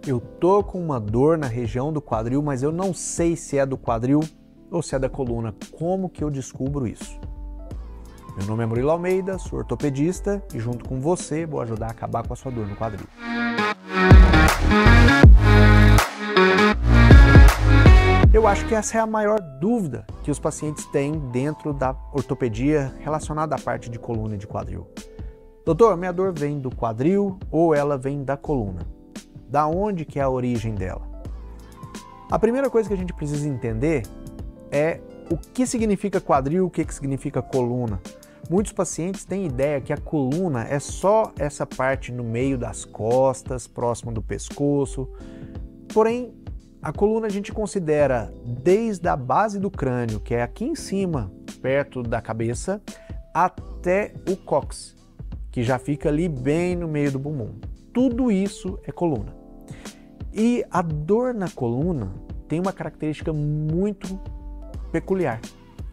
Eu tô com uma dor na região do quadril, mas eu não sei se é do quadril ou se é da coluna. Como que eu descubro isso? Meu nome é Murilo Almeida, sou ortopedista e junto com você vou ajudar a acabar com a sua dor no quadril. Eu acho que essa é a maior dúvida que os pacientes têm dentro da ortopedia relacionada à parte de coluna e de quadril. Doutor, minha dor vem do quadril ou ela vem da coluna? Da onde que é a origem dela? A primeira coisa que a gente precisa entender é o que significa quadril, o que significa coluna. Muitos pacientes têm ideia que a coluna é só essa parte no meio das costas, próximo do pescoço. Porém, a coluna a gente considera desde a base do crânio, que é aqui em cima, perto da cabeça, até o cóccix, que já fica ali bem no meio do bumbum. Tudo isso é coluna. E a dor na coluna tem uma característica muito peculiar,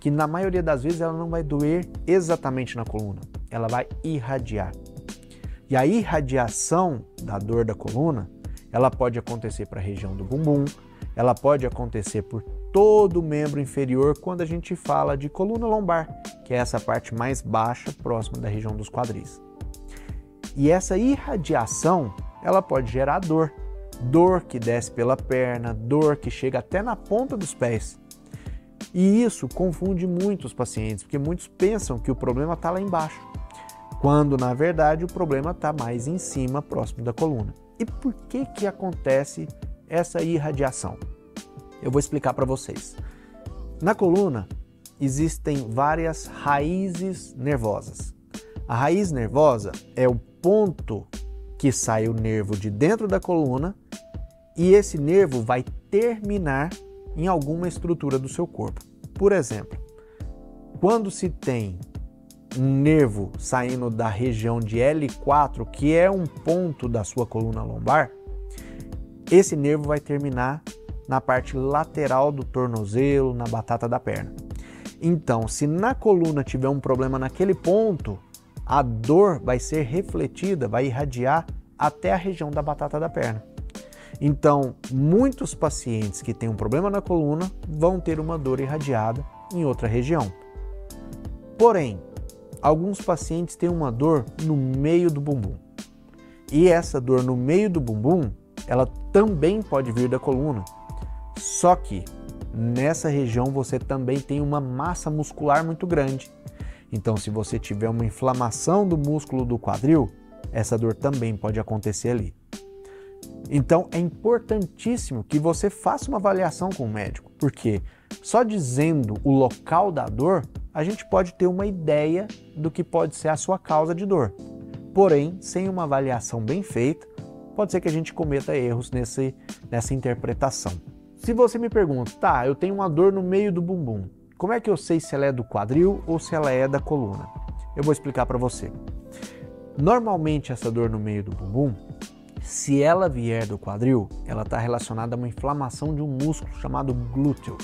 que na maioria das vezes ela não vai doer exatamente na coluna, ela vai irradiar. E a irradiação da dor da coluna, ela pode acontecer para a região do bumbum, ela pode acontecer por todo o membro inferior quando a gente fala de coluna lombar, que é essa parte mais baixa, próxima da região dos quadris. E essa irradiação, ela pode gerar dor. Dor que desce pela perna, dor que chega até na ponta dos pés. E isso confunde muito os pacientes, porque muitos pensam que o problema está lá embaixo, quando na verdade o problema está mais em cima, próximo da coluna. E por que acontece essa irradiação? Eu vou explicar para vocês. Na coluna existem várias raízes nervosas. A raiz nervosa é o ponto que sai o nervo de dentro da coluna e esse nervo vai terminar em alguma estrutura do seu corpo. Por exemplo, quando se tem um nervo saindo da região de L4, que é um ponto da sua coluna lombar, esse nervo vai terminar na parte lateral do tornozelo, na batata da perna. Então, se na coluna tiver um problema naquele ponto, a dor vai ser refletida, vai irradiar até a região da batata da perna. Então, muitos pacientes que têm um problema na coluna vão ter uma dor irradiada em outra região. Porém, alguns pacientes têm uma dor no meio do bumbum. E essa dor no meio do bumbum, ela também pode vir da coluna. Só que nessa região você também tem uma massa muscular muito grande. Então, se você tiver uma inflamação do músculo do quadril, essa dor também pode acontecer ali. Então, é importantíssimo que você faça uma avaliação com o médico, porque só dizendo o local da dor, a gente pode ter uma ideia do que pode ser a sua causa de dor. Porém, sem uma avaliação bem feita, pode ser que a gente cometa erros nessa interpretação. Se você me pergunta, tá, eu tenho uma dor no meio do bumbum, como é que eu sei se ela é do quadril ou se ela é da coluna? Eu vou explicar para você. Normalmente essa dor no meio do bumbum, se ela vier do quadril, ela está relacionada a uma inflamação de um músculo chamado glúteo.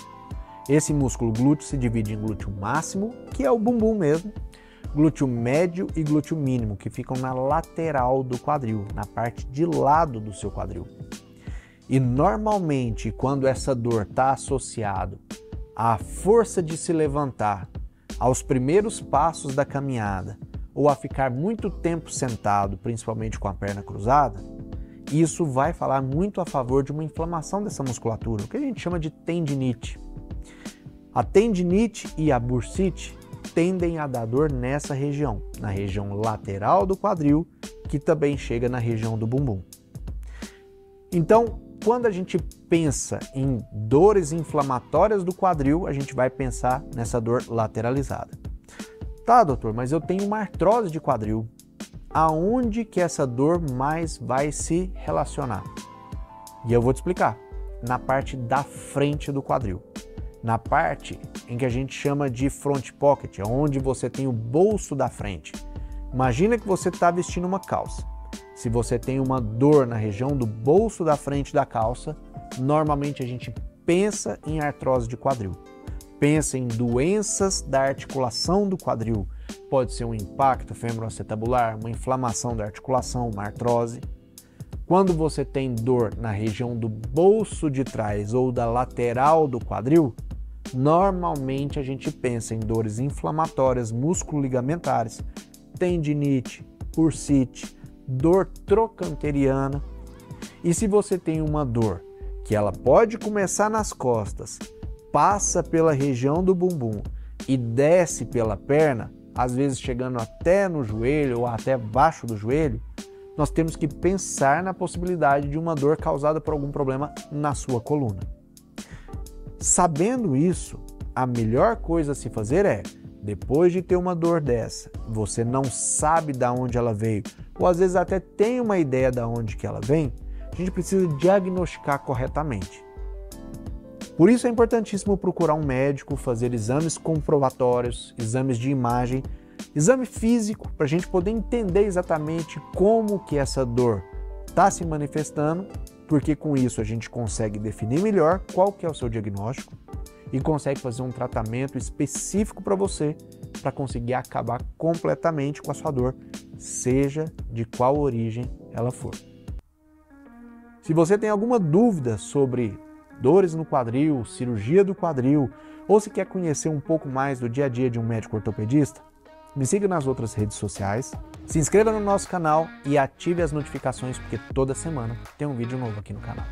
Esse músculo glúteo se divide em glúteo máximo, que é o bumbum mesmo, glúteo médio e glúteo mínimo, que ficam na lateral do quadril, na parte de lado do seu quadril. E normalmente, quando essa dor está associada à força de se levantar, aos primeiros passos da caminhada, ou a ficar muito tempo sentado, principalmente com a perna cruzada, isso vai falar muito a favor de uma inflamação dessa musculatura, o que a gente chama de tendinite. A tendinite e a bursite tendem a dar dor nessa região, na região lateral do quadril, que também chega na região do bumbum. Então, quando a gente pensa em dores inflamatórias do quadril, a gente vai pensar nessa dor lateralizada. Tá, doutor, mas eu tenho uma artrose de quadril. Aonde que essa dor mais vai se relacionar? E eu vou te explicar. Na parte da frente do quadril. Na parte em que a gente chama de front pocket, onde você tem o bolso da frente. Imagina que você está vestindo uma calça. Se você tem uma dor na região do bolso da frente da calça, normalmente a gente pensa em artrose de quadril. Pensa em doenças da articulação do quadril. Pode ser um impacto femoroacetabular, uma inflamação da articulação, uma artrose. Quando você tem dor na região do bolso de trás ou da lateral do quadril, normalmente a gente pensa em dores inflamatórias musculoligamentares, tendinite, bursite, dor trocanteriana. E se você tem uma dor que ela pode começar nas costas, passa pela região do bumbum e desce pela perna, às vezes chegando até no joelho ou até abaixo do joelho, nós temos que pensar na possibilidade de uma dor causada por algum problema na sua coluna. Sabendo isso, a melhor coisa a se fazer é, depois de ter uma dor dessa, você não sabe de onde ela veio, ou às vezes até tem uma ideia de onde que ela vem, a gente precisa diagnosticar corretamente. Por isso é importantíssimo procurar um médico, fazer exames comprobatórios, exames de imagem, exame físico, para a gente poder entender exatamente como que essa dor está se manifestando, porque com isso a gente consegue definir melhor qual que é o seu diagnóstico e consegue fazer um tratamento específico para você, para conseguir acabar completamente com a sua dor, seja de qual origem ela for. Se você tem alguma dúvida sobre dores no quadril, cirurgia do quadril, ou se quer conhecer um pouco mais do dia a dia de um médico ortopedista, me siga nas outras redes sociais, se inscreva no nosso canal e ative as notificações, porque toda semana tem um vídeo novo aqui no canal.